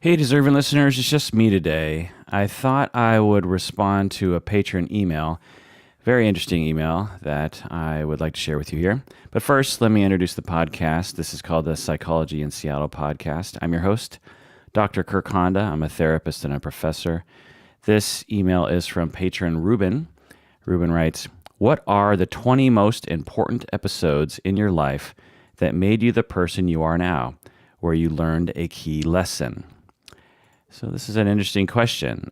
Hey, deserving listeners, it's just me today. I thought I would respond to a patron email, very interesting email that I would like to share with you here. But first, let me introduce the podcast. This is called the Psychology in Seattle podcast. I'm your host, Dr. Kirk Honda. I'm a therapist and a professor. This email is from patron Ruben. Ruben writes, "What are the 20 most important episodes in your life that made you the person you are now, where you learned a key lesson?" So this is an interesting question.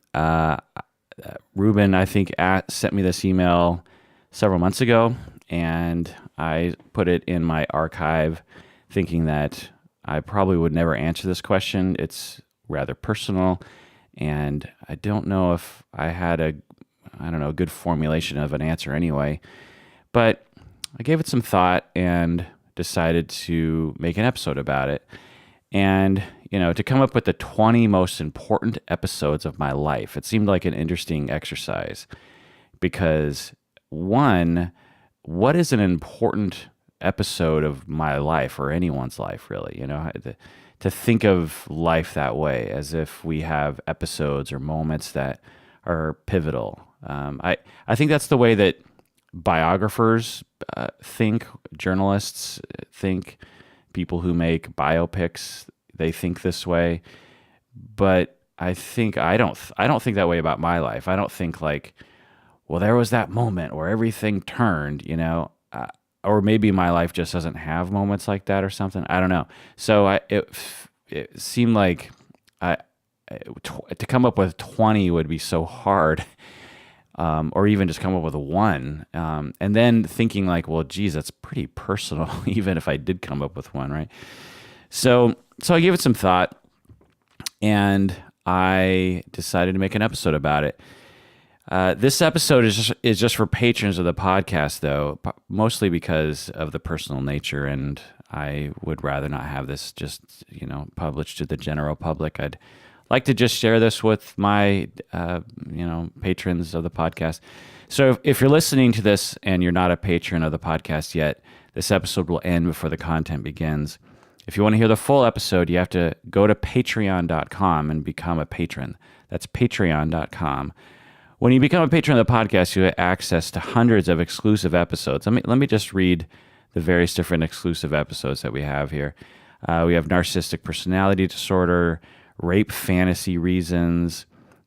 Ruben, I think, sent me this email several months ago, and I put it in my archive thinking that I probably would never answer this question. It's rather personal, and I don't know if I had a good formulation of an answer anyway. But I gave it some thought and decided to make an episode about it. And, to come up with the 20 most important episodes of my life, it seemed like an interesting exercise because, one, what is an important episode of my life or anyone's life, really? To think of life that way, as if we have episodes or moments that are pivotal. I think that's the way that biographers think, journalists think, people who make biopics, they think this way. But I don't think that way about my life. I don't think like, well, there was that moment where everything turned, or maybe my life just doesn't have moments like that or something. I don't know. So it seemed like to come up with 20 would be so hard. Or even just come up with one. And then thinking like, well, geez, that's pretty personal, even if I did come up with one, right? So I gave it some thought, and I decided to make an episode about it. This episode is just for patrons of the podcast, though, mostly because of the personal nature, and I would rather not have this just, published to the general public. I'd like to just share this with my, patrons of the podcast. So if you're listening to this and you're not a patron of the podcast yet, this episode will end before the content begins. If you want to hear the full episode, you have to go to patreon.com and become a patron. That's patreon.com. When you become a patron of the podcast, you have access to hundreds of exclusive episodes. Let me just read the various different exclusive episodes that we have here. We have narcissistic personality disorder, rape fantasy reasons,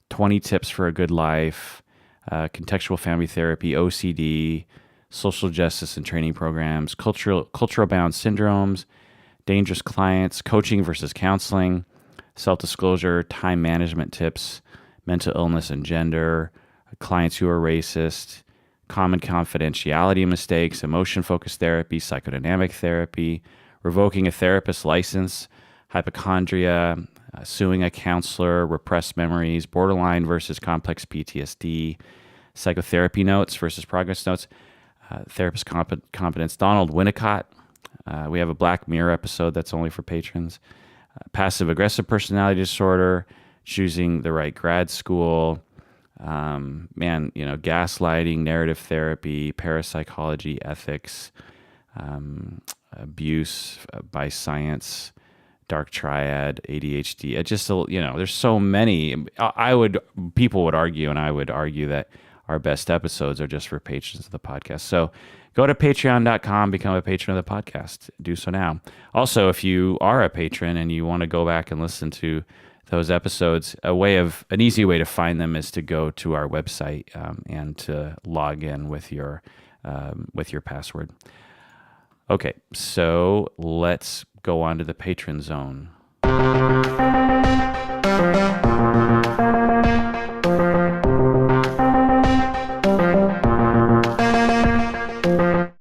20 tips for a good life, contextual family therapy, OCD, social justice and training programs, cultural bound syndromes, dangerous clients, coaching versus counseling, self-disclosure, time management tips, mental illness and gender, clients who are racist, common confidentiality mistakes, emotion-focused therapy, psychodynamic therapy, revoking a therapist's license, hypochondria, suing a counselor, repressed memories, borderline versus complex PTSD, psychotherapy notes versus progress notes, therapist competence, Donald Winnicott. We have a Black Mirror episode that's only for patrons. Passive-aggressive personality disorder, choosing the right grad school, gaslighting, narrative therapy, parapsychology, ethics, abuse by science, dark triad, ADHD. There's so many. People would argue, and I would argue that our best episodes are just for patrons of the podcast. So go to patreon.com, become a patron of the podcast. Do so now. Also, if you are a patron and you want to go back and listen to those episodes, an easy way to find them is to go to our website and to log in with your password. Okay, so let's go on to the patron zone.